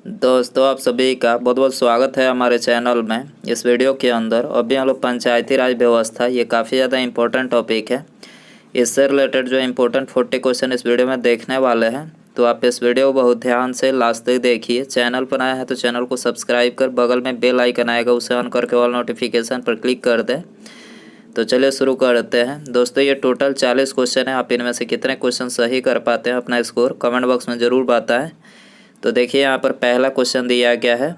दोस्तों, आप सभी का बहुत बहुत स्वागत है हमारे चैनल में। इस वीडियो के अंदर अभी हम लोग पंचायती राज व्यवस्था, ये काफ़ी ज़्यादा इम्पोर्टेंट टॉपिक है। इससे रिलेटेड जो इम्पोर्टेंट 40 क्वेश्चन इस वीडियो में देखने वाले हैं, तो आप इस वीडियो को बहुत ध्यान से लास्ट तक देखिए। चैनल पर आए हैं तो चैनल को सब्सक्राइब कर बगल में बेल आइकन आएगा, उसे ऑन करके ऑल नोटिफिकेशन पर क्लिक कर दें। तो चलिए शुरू करते हैं। दोस्तों, ये टोटल 40 क्वेश्चन है। आप इनमें से कितने क्वेश्चन सही कर पाते हैं, अपना स्कोर कमेंट बॉक्स में ज़रूर बताएं। तो देखिए, यहाँ पर पहला क्वेश्चन दिया गया है,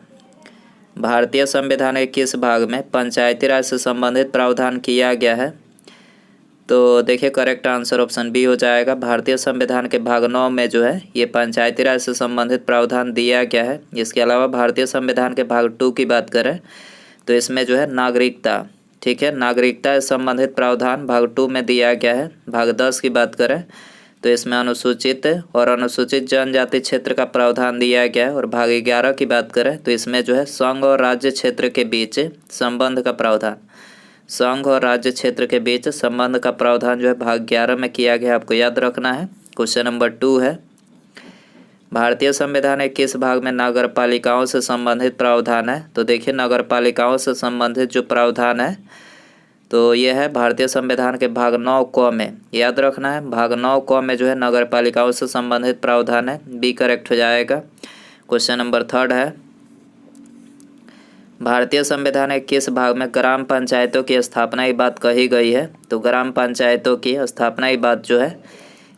भारतीय संविधान के किस भाग में पंचायती राज से संबंधित प्रावधान किया गया है। तो देखिए, करेक्ट आंसर ऑप्शन बी हो जाएगा। भारतीय संविधान के भाग 9 में जो है ये पंचायती राज से संबंधित प्रावधान दिया गया है। इसके अलावा भारतीय संविधान के भाग 2 की बात करें तो इसमें जो है नागरिकता, ठीक है, नागरिकता से संबंधित प्रावधान भाग 2 में दिया गया है। भाग 10 की बात करें तो इसमें अनुसूचित और अनुसूचित जनजाति क्षेत्र का प्रावधान दिया गया है। और भाग 11 की बात करें तो इसमें जो है संघ और राज्य क्षेत्र के बीच संबंध का प्रावधान, संघ और राज्य क्षेत्र के बीच संबंध का प्रावधान जो है भाग 11 में किया गया, आपको याद रखना है। क्वेश्चन नंबर 2 है, भारतीय संविधान के किस भाग में नगर पालिकाओं से संबंधित प्रावधान है। तो देखिए, नगर पालिकाओं से संबंधित जो प्रावधान है तो यह है भारतीय संविधान के भाग 9 क में, याद रखना है। भाग 9 क में जो है नगर पालिकाओं से संबंधित प्रावधान है, बी करेक्ट हो जाएगा। क्वेश्चन नंबर 3 है, भारतीय संविधान के किस भाग में ग्राम पंचायतों की स्थापना की बात कही गई है। तो ग्राम पंचायतों की स्थापना की बात जो है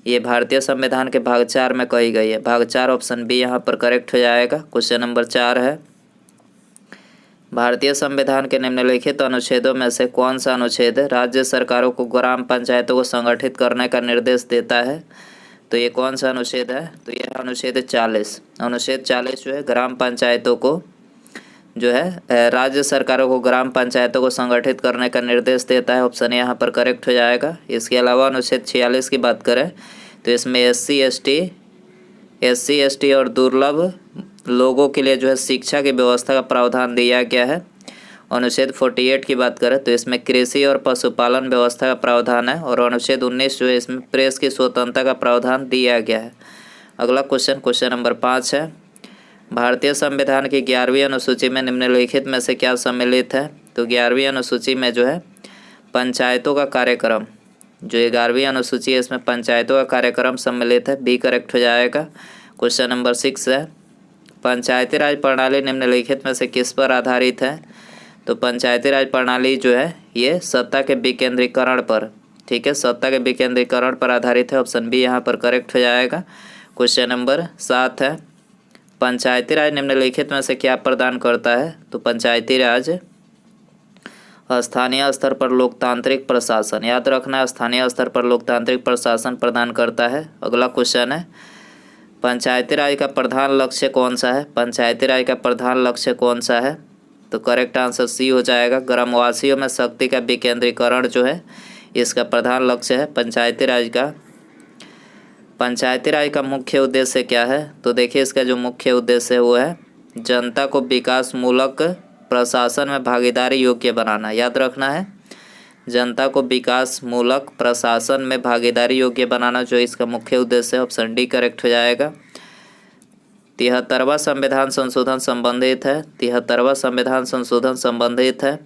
ये भारतीय संविधान के भाग 4 में कही गई है। भाग 4 ऑप्शन बी यहाँ पर करेक्ट हो जाएगा। क्वेश्चन नंबर 4 है, भारतीय संविधान के निम्नलिखित अनुच्छेदों में से कौन सा अनुच्छेद राज्य सरकारों को ग्राम पंचायतों को संगठित करने का निर्देश देता है। तो ये कौन सा अनुच्छेद है। तो यह अनुच्छेद 40। अनुच्छेद 40 जो है ग्राम पंचायतों को जो है राज्य सरकारों को ग्राम पंचायतों को संगठित करने का निर्देश देता है। ऑप्शन यहाँ पर करेक्ट हो जाएगा। इसके अलावा अनुच्छेद 46 की बात करें तो इसमें एस सी और दुर्लभ लोगों के लिए जो है शिक्षा की व्यवस्था का प्रावधान दिया गया है। अनुच्छेद 48 की बात करें तो इसमें कृषि और पशुपालन व्यवस्था का प्रावधान है। और अनुच्छेद 19 जो है इसमें प्रेस की स्वतंत्रता का प्रावधान दिया गया है। अगला क्वेश्चन नंबर 5 है, भारतीय संविधान की 11वीं अनुसूची में निम्नलिखित में से क्या सम्मिलित है। तो 11वीं अनुसूची में जो है पंचायतों का कार्यक्रम, जो 11वीं अनुसूची है इसमें पंचायतों का कार्यक्रम सम्मिलित है, बी करेक्ट हो जाएगा। क्वेश्चन नंबर 6 है, पंचायती राज प्रणाली निम्नलिखित में से किस पर आधारित है। तो पंचायती राज प्रणाली जो है ये सत्ता के विकेंद्रीकरण पर, ठीक है, सत्ता के विकेंद्रीकरण पर आधारित है। ऑप्शन बी यहाँ पर करेक्ट हो जाएगा। क्वेश्चन नंबर 7 है, पंचायती राज निम्नलिखित में से क्या प्रदान करता है। तो पंचायती राज स्थानीय स्तर पर लोकतांत्रिक प्रशासन, याद रखना, स्थानीय स्तर पर लोकतांत्रिक प्रशासन प्रदान करता है। अगला क्वेश्चन है, पंचायती राज का प्रधान लक्ष्य कौन सा है। पंचायती राज का प्रधान लक्ष्य कौन सा है। तो करेक्ट आंसर सी हो जाएगा। ग्रामवासियों में शक्ति का विकेंद्रीकरण जो है इसका प्रधान लक्ष्य है पंचायती राज का। पंचायती राज का मुख्य उद्देश्य क्या है। तो देखिए, इसका जो मुख्य उद्देश्य है वो है जनता को विकास मूलक प्रशासन में भागीदारी योग्य बनाना, याद रखना है, जनता को विकास मूलक प्रशासन में भागीदारी योग्य बनाना जो इसका मुख्य उद्देश्य है। ऑप्शन डी करेक्ट हो जाएगा। 73वां संविधान संशोधन संबंधित है, 73वां संविधान संशोधन संबंधित है,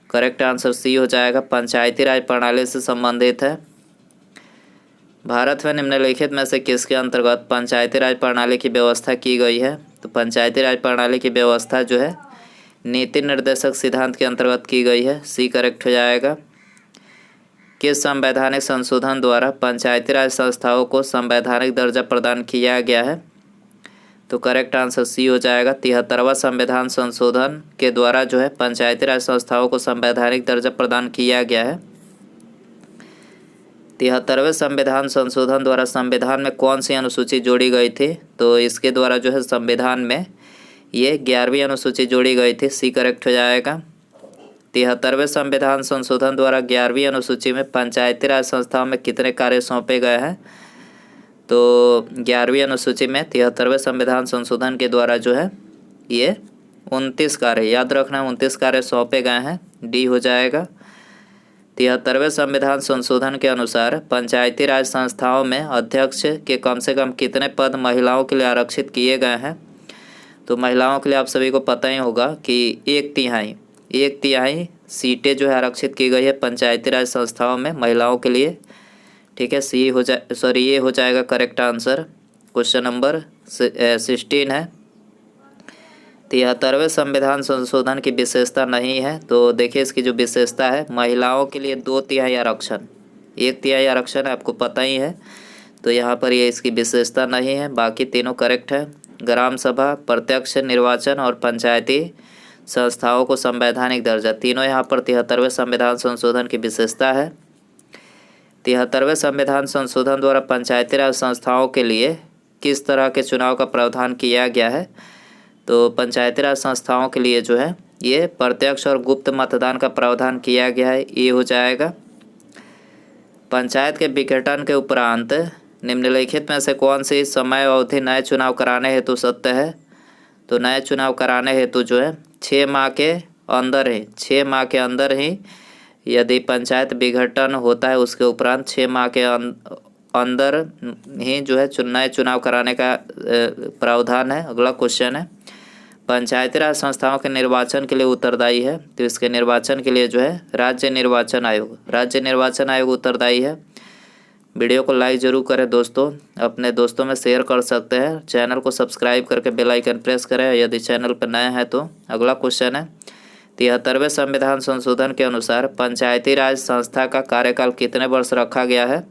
करेक्ट आंसर सी हो जाएगा, पंचायती राज प्रणाली से संबंधित है। भारत में निम्नलिखित में से किसके अंतर्गत पंचायती राज प्रणाली की व्यवस्था की गई है। तो पंचायती राज प्रणाली की व्यवस्था जो है नीति निर्देशक सिद्धांत के अंतर्गत की गई है, सी करेक्ट हो जाएगा। किस संवैधानिक संशोधन द्वारा पंचायती राज संस्थाओं को संवैधानिक दर्जा प्रदान किया गया है। तो करेक्ट आंसर सी हो जाएगा। 73वां संविधान संशोधन के द्वारा जो है पंचायती राज संस्थाओं को संवैधानिक दर्जा प्रदान किया गया है। 73वें संविधान संशोधन द्वारा संविधान में कौन सी अनुसूची जोड़ी गई थी। तो इसके द्वारा जो है संविधान में ये 11वीं अनुसूची जोड़ी गई थी, सी करेक्ट हो जाएगा। 73वें संविधान संशोधन द्वारा 11वीं अनुसूची में पंचायती राज संस्थाओं में कितने कार्य सौंपे गए हैं। तो 11वीं अनुसूची में 73वें संविधान संशोधन के द्वारा जो है ये 29 कार्य, याद रखना, 29 कार्य सौंपे गए हैं, डी हो जाएगा। 73वें संविधान संशोधन के अनुसार पंचायती राज संस्थाओं में अध्यक्ष के कम से कम कितने पद महिलाओं के लिए आरक्षित किए गए हैं। तो महिलाओं के लिए आप सभी को पता ही होगा कि 1/3 सीटें जो है आरक्षित की गई है पंचायती राज संस्थाओं में महिलाओं के लिए। ठीक है, ये हो जाएगा करेक्ट आंसर। क्वेश्चन नंबर 16 है 73वें संविधान संशोधन की विशेषता नहीं है। तो देखिए इसकी जो विशेषता है, महिलाओं के लिए 2/3 आरक्षण, 1/3 आरक्षण आपको पता ही है। तो यहाँ पर ये इसकी विशेषता नहीं है, बाकी तीनों करेक्ट है। ग्राम सभा, प्रत्यक्ष निर्वाचन और पंचायती संस्थाओं को संवैधानिक दर्जा, तीनों यहाँ पर 73वें संविधान संशोधन की विशेषता है। 73वें संविधान संशोधन द्वारा पंचायती राज संस्थाओं के लिए किस तरह के चुनाव का प्रावधान किया गया है? तो पंचायती राज संस्थाओं के लिए जो है ये प्रत्यक्ष और गुप्त मतदान का प्रावधान किया गया है, ये हो जाएगा। पंचायत के विघटन के उपरांत निम्नलिखित में से कौन सी समय अवधि नए चुनाव कराने हेतु सत्य है? तो नए चुनाव कराने हेतु जो है 6 माह के अंदर ही यदि पंचायत विघटन होता है उसके उपरांत 6 माह के अंदर ही जो है नए चुनाव कराने का प्रावधान है। अगला क्वेश्चन है पंचायती राज संस्थाओं के निर्वाचन के लिए उत्तरदायी है। तो इसके निर्वाचन के लिए जो है राज्य निर्वाचन आयोग उत्तरदायी है। वीडियो को लाइक जरूर करें दोस्तों, अपने दोस्तों में शेयर कर सकते हैं। चैनल को सब्सक्राइब करके बेल आइकन प्रेस करें यदि चैनल पर नए हैं तो। अगला क्वेश्चन है 73वें संविधान संशोधन के अनुसार पंचायती राज संस्था का कार्यकाल कितने वर्ष रखा गया है?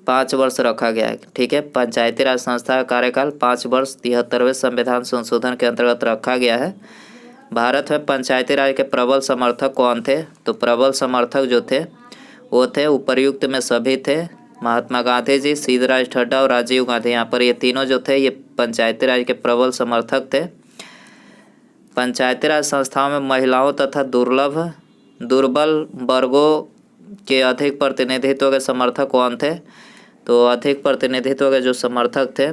5 वर्ष रखा गया है। ठीक है, पंचायती राज संस्था का कार्यकाल 5 वर्ष 73वें संविधान संशोधन के अंतर्गत रखा गया है। भारत में पंचायती राज के प्रबल समर्थक कौन थे? तो प्रबल समर्थक जो थे वो थे उपर्युक्त में सभी थे, महात्मा गांधी जी, सीधराज ठड्डा और राजीव गांधी। यहाँ पर ये तीनों जो थे ये पंचायती राज के प्रबल समर्थक थे। पंचायती राज संस्थाओं में महिलाओं तथा दुर्बल वर्गों के अधिक प्रतिनिधित्व के समर्थक कौन थे? तो अधिक प्रतिनिधित्व के जो समर्थक थे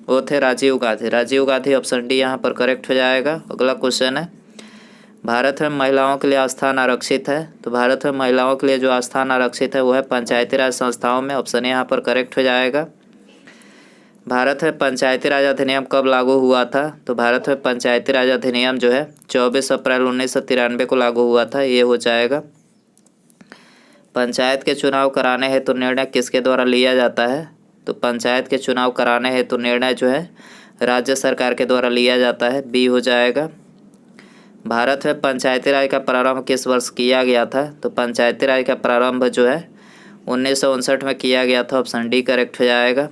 वो थे राजीव गांधी। ऑप्शन डी यहाँ पर करेक्ट हो जाएगा। अगला क्वेश्चन है भारत में महिलाओं के लिए स्थान आरक्षित है। तो भारत में महिलाओं के लिए जो स्थान आरक्षित है वो है पंचायती राज संस्थाओं में। ऑप्शन यहाँ पर करेक्ट हो जाएगा। भारत में पंचायती राज अधिनियम कब लागू हुआ था? तो भारत में पंचायती राज अधिनियम जो है 24 अप्रैल 1993 को लागू हुआ था, ये हो जाएगा। पंचायत के चुनाव कराने हेतु निर्णय किसके द्वारा लिया जाता है? तो पंचायत के चुनाव कराने हेतु निर्णय जो है राज्य सरकार के द्वारा लिया जाता है, बी हो जाएगा। भारत में पंचायती राज का प्रारंभ किस वर्ष किया गया था? तो पंचायती राज का प्रारंभ जो है 1959 में किया गया था। ऑप्शन डी करेक्ट हो जाएगा।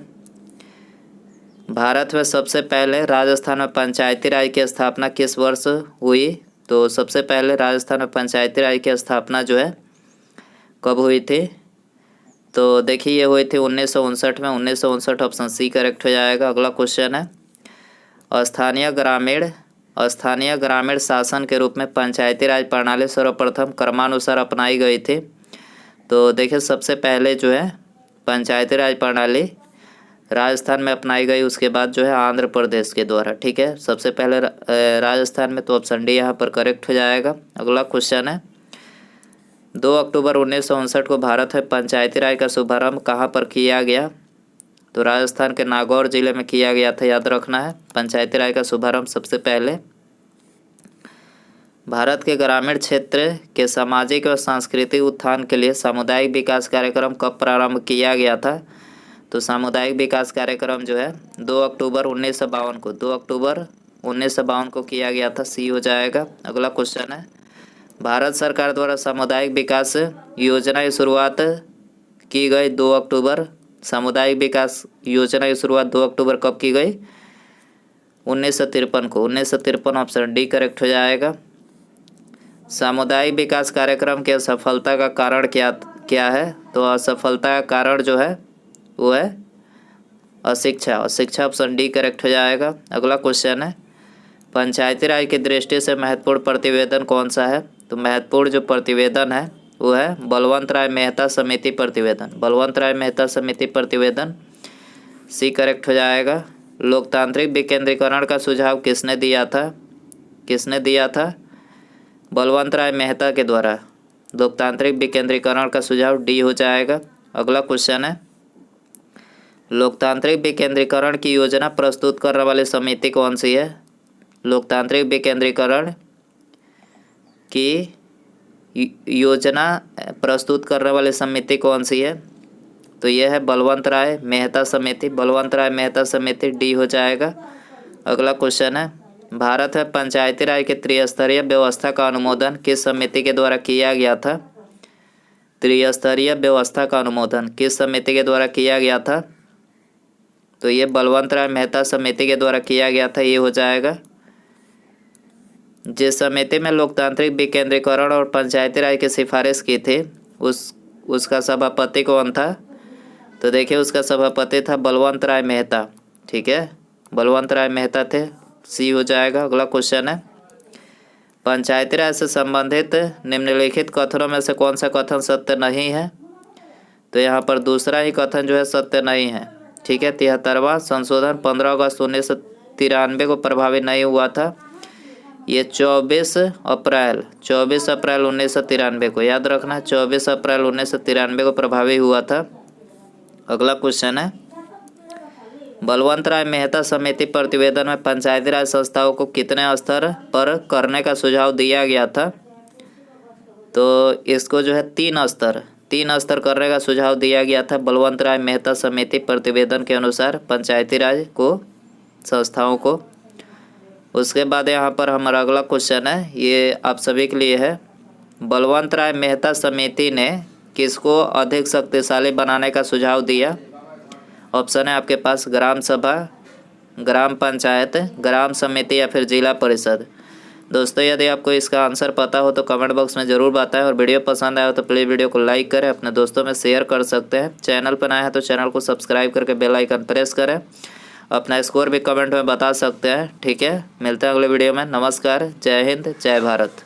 भारत में सबसे पहले राजस्थान में पंचायती राज की स्थापना किस वर्ष हुई? तो सबसे पहले राजस्थान में पंचायती राज की स्थापना जो है कब हुई थी? तो देखिए ये हुई थी 1959 में, 1959 ऑप्शन सी करेक्ट हो जाएगा। अगला क्वेश्चन है स्थानीय ग्रामीण शासन के रूप में पंचायती राज प्रणाली सर्वप्रथम क्रमानुसार अपनाई गई थी। तो देखिए सबसे पहले जो है पंचायती राज प्रणाली राजस्थान में अपनाई गई, उसके बाद जो है आंध्र प्रदेश के द्वारा। ठीक है, सबसे पहले राजस्थान में, तो ऑप्शन डी यहाँ पर करेक्ट हो जाएगा। अगला क्वेश्चन है 2 अक्टूबर 1959 को भारत में पंचायती राज का शुभारंभ कहाँ पर किया गया? तो राजस्थान के नागौर जिले में किया गया था, याद रखना है। पंचायती राज का शुभारंभ सबसे पहले। भारत के ग्रामीण क्षेत्र के सामाजिक और सांस्कृतिक उत्थान के लिए सामुदायिक विकास कार्यक्रम कब प्रारंभ किया गया था? तो सामुदायिक विकास कार्यक्रम जो है 2 अक्टूबर 1952 को किया गया था, सी हो जाएगा। अगला क्वेश्चन है भारत सरकार द्वारा सामुदायिक विकास योजना की शुरुआत की गई 2 अक्टूबर। सामुदायिक विकास योजना की शुरुआत 2 अक्टूबर कब की गई? 1953 को। 1953 ऑप्शन डी करेक्ट हो जाएगा। सामुदायिक विकास कार्यक्रम की असफलता का कारण क्या है? तो असफलता का कारण जो है वो है अशिक्षा ऑप्शन डी करेक्ट हो जाएगा। अगला क्वेश्चन है पंचायती राज की दृष्टि से महत्वपूर्ण प्रतिवेदन कौन सा है? तो महत्वपूर्ण जो प्रतिवेदन है वो है बलवंत राय मेहता समिति प्रतिवेदन, सी करेक्ट हो जाएगा। लोकतांत्रिक विकेंद्रीकरण का सुझाव किसने दिया था? बलवंत राय मेहता के द्वारा लोकतांत्रिक विकेंद्रीकरण का सुझाव डी हो जाएगा। अगला क्वेश्चन है लोकतांत्रिक विकेंद्रीकरण की योजना प्रस्तुत करने वाली समिति कौन सी है? लोकतांत्रिक विकेंद्रीकरण की योजना प्रस्तुत करने वाली समिति कौन सी है? तो यह है बलवंत राय मेहता समिति। बलवंत राय मेहता समिति डी हो जाएगा। अगला क्वेश्चन है, भारत में पंचायती राज के त्रिस्तरीय व्यवस्था का अनुमोदन किस समिति के द्वारा किया गया था? त्रिस्तरीय व्यवस्था का अनुमोदन किस समिति के द्वारा किया गया था? तो ये बलवंत राय मेहता समिति के द्वारा किया गया था, ये हो जाएगा। जिस समिति में लोकतांत्रिक विकेंद्रीकरण और पंचायती राज की सिफारिश की थी उसका सभापति कौन था? तो देखिए उसका सभापति था बलवंत राय मेहता। ठीक है, बलवंत राय मेहता थे, सी हो जाएगा। अगला क्वेश्चन है, पंचायती राज से संबंधित निम्नलिखित कथनों में से कौन सा कथन सत्य नहीं है? तो यहाँ पर दूसरा ही कथन जो है सत्य नहीं है। ठीक है, 73वां संशोधन 15 अगस्त 1993 को प्रभावी नहीं हुआ था। ये 24 अप्रैल 1993 को, याद रखना 24 अप्रैल 1993 को प्रभावी हुआ था। अगला क्वेश्चन है, बलवंत राय मेहता समिति प्रतिवेदन में पंचायती राज संस्थाओं को कितने स्तर पर करने का सुझाव दिया गया था? तो इसको जो है 3 स्तर करने का सुझाव दिया गया था बलवंत राय मेहता समिति प्रतिवेदन के अनुसार पंचायती राज को संस्थाओं को। उसके बाद यहाँ पर हमारा अगला क्वेश्चन है, ये आप सभी के लिए है, बलवंत राय मेहता समिति ने किसको अधिक शक्तिशाली बनाने का सुझाव दिया? ऑप्शन है आपके पास ग्राम सभा, ग्राम पंचायत, ग्राम समिति या फिर जिला परिषद। दोस्तों यदि आपको इसका आंसर पता हो तो कमेंट बॉक्स में ज़रूर बताएं और वीडियो पसंद आया हो तो प्लीज़ वीडियो को लाइक करें, अपने दोस्तों में शेयर कर सकते हैं। चैनल पर नए हैं तो चैनल को सब्सक्राइब करके बेल आइकन प्रेस करें। अपना स्कोर भी कमेंट में बता सकते हैं। ठीक है, मिलते हैं अगले वीडियो में। नमस्कार, जय हिंद, जय भारत।